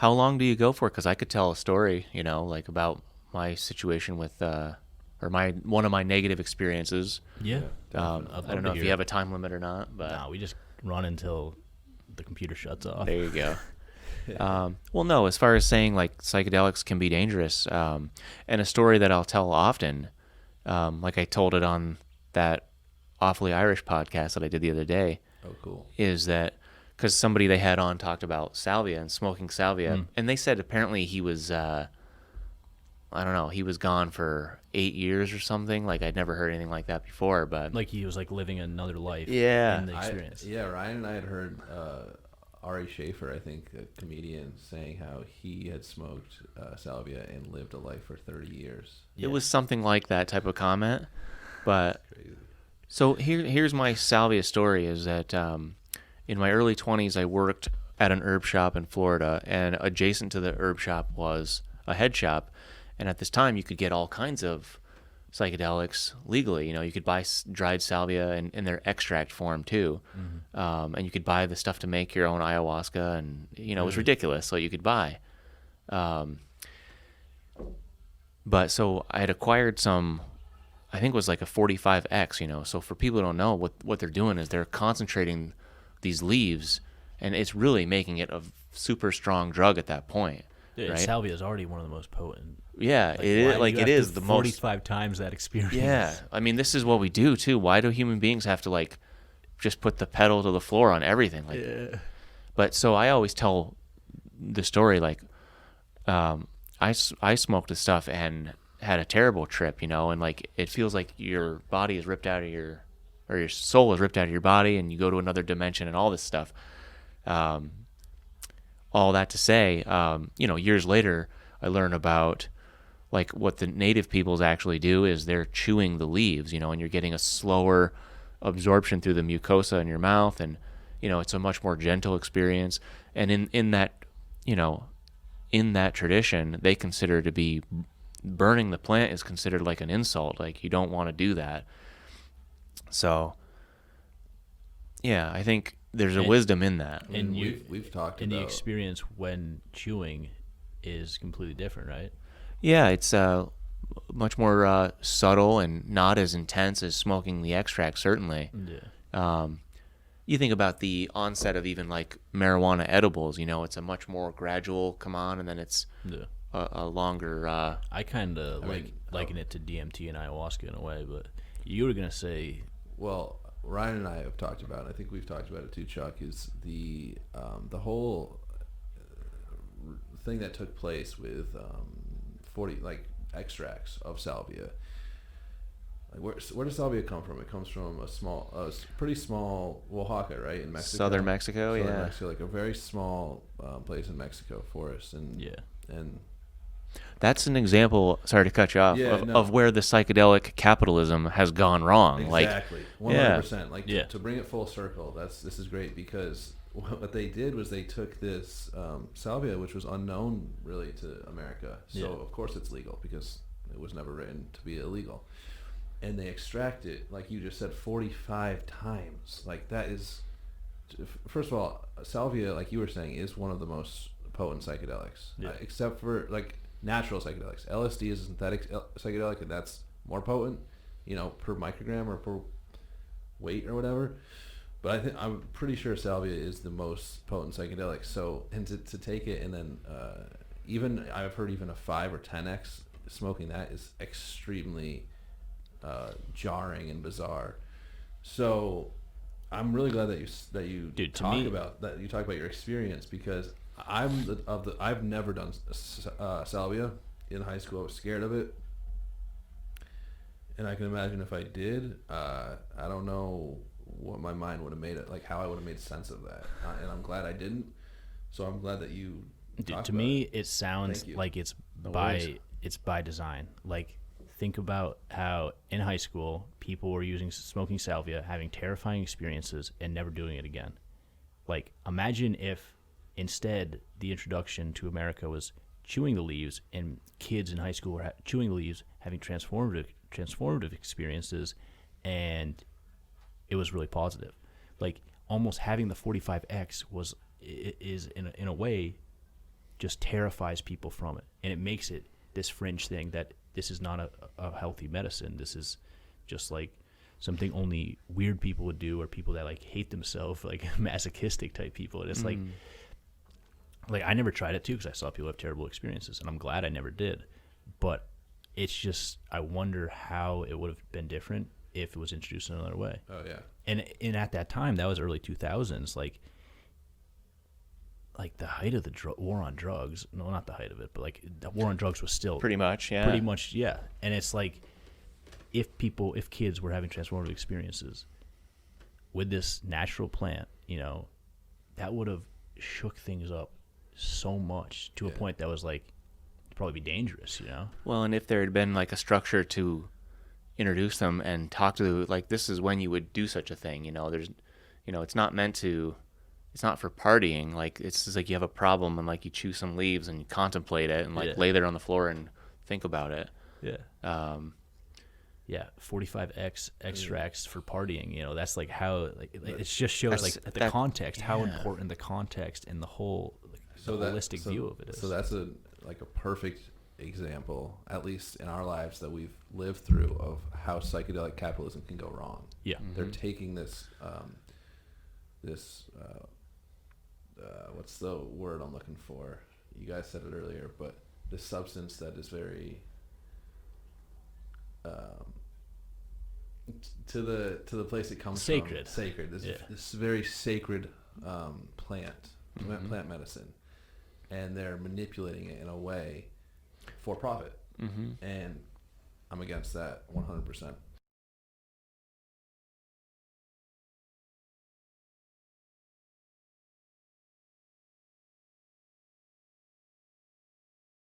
How long do you go for? Because I could tell a story, like about my situation with, or one of my negative experiences. Yeah. I don't know if you have a time limit or not, but No, we just run until the computer shuts off. there you go. Well, no, as far as saying like psychedelics can be dangerous, and a story that I'll tell often, like I told it on that Awfully Irish podcast that I did the other day. Oh, cool. Is that because somebody they had on talked about salvia and smoking salvia, and they said apparently he was, I don't know, he was gone for 8 years or something. Like I'd never heard anything like that before, but Like he was like living another life. Yeah. In the experience. Ryan and I had heard Ari Schaefer, I think, a comedian, saying how he had smoked salvia and lived a life for 30 years. it was something like that type of comment. But Crazy. so here's my salvia story is that in my early 20s, I worked at an herb shop in Florida, and adjacent to the herb shop was a head shop. And at this time, you could get all kinds of psychedelics legally. You could buy dried salvia in their extract form too. And you could buy the stuff to make your own ayahuasca, and it was ridiculous. So you could buy. But so I had acquired some, I think it was like a 45X, so for people who don't know, what they're doing is they're concentrating these leaves, and it's really making it a super strong drug at that point. Yeah, right? salvia is already one of the most potent. Yeah, it is the most 45 times that experience. Yeah, I mean, this is what we do too. Why do human beings have to like just put the pedal to the floor on everything? Like, Yeah. But so I always tell the story like, I smoked this stuff and had a terrible trip, and like it feels like your body is ripped out of your soul is ripped out of your body, and you go to another dimension and all this stuff. All that to say, years later, I learn about like what the native peoples actually do is they're chewing the leaves, and you're getting a slower absorption through the mucosa in your mouth, and it's a much more gentle experience. And in that tradition, they consider to be burning the plant is considered like an insult. Like you don't want to do that. So yeah, I think there's a wisdom in that. I mean, we've talked And about the experience when chewing is completely different, right? Yeah, it's much more subtle and not as intense as smoking the extract, certainly. Yeah. You think about the onset of even like marijuana edibles, it's a much more gradual come on, and then it's a longer... I kind of liken it to DMT and ayahuasca in a way, but you were going to say... Well, Ryan and I have talked about, I think we've talked about it too, Chuck, is the whole thing that took place with 40 like extracts of salvia. Like where does salvia come from? It comes from a pretty small Oaxaca, right, in Mexico. Southern Mexico, Southern yeah. Mexico, like a very small place in Mexico, forest, and that's an example. Sorry to cut you off. Yeah, of where the psychedelic capitalism has gone wrong. Exactly, 100%. Like Yeah. to bring it full circle, this is great, because what they did was they took this salvia, which was unknown really to America. So of course it's legal because it was never written to be illegal. And they extract it, like you just said, 45 times. Like that is, first of all, salvia, like you were saying, is one of the most potent psychedelics, except for like natural psychedelics. LSD is a synthetic psychedelic, and that's more potent, per microgram or per weight or whatever. But I'm pretty sure salvia is the most potent psychedelic. So, and to take it and then even I've heard even a 5 or 10x smoking that is extremely jarring and bizarre. So I'm really glad that you talk about your experience, because I've never done salvia in high school. I was scared of it, and I can imagine if I did, I don't know what my mind would have made it, like how I would have made sense of that. And I'm glad I didn't. So I'm glad that you. Dude, to me, it sounds like it's by design. Like, think about how in high school people were smoking salvia, having terrifying experiences, and never doing it again. Like, imagine if instead the introduction to America was chewing the leaves, and kids in high school were chewing the leaves, having transformative experiences, and it was really positive. Like, almost having the 45X is in a way just terrifies people from it, and it makes it this fringe thing that this is not a healthy medicine. This is just like something only weird people would do, or people that like hate themselves, like masochistic type people. And it's like I never tried it too, because I saw people have terrible experiences, and I'm glad I never did. But it's just, I wonder how it would have been different if it was introduced in another way. Oh yeah. And at that time, that was early 2000s, like the height of the war on drugs. No, not the height of it, but like the war on drugs was still pretty much, yeah. And it's like, if kids were having transformative experiences with this natural plant, you know, that would have shook things up so much to a point that was like, probably be dangerous, you know? Well, and if there had been like a structure to introduce them and talk to, like, this is when you would do such a thing, you know, there's, you know, it's not for partying. Like, it's just like you have a problem and like you chew some leaves and you contemplate it and like lay there on the floor and think about it. Yeah. 45X extracts for partying, you know, that's like how, like, it just shows like the context, how important the context and the whole holistic view of it is. So that's a perfect example, at least in our lives, that we've lived through, of how psychedelic capitalism can go wrong. Yeah. They're taking this, what's the word I'm looking for? You guys said it earlier, but this substance that is very, to the place it comes sacred. from. Sacred. This very sacred plant medicine. And they're manipulating it in a way for profit. And I'm against that 100%.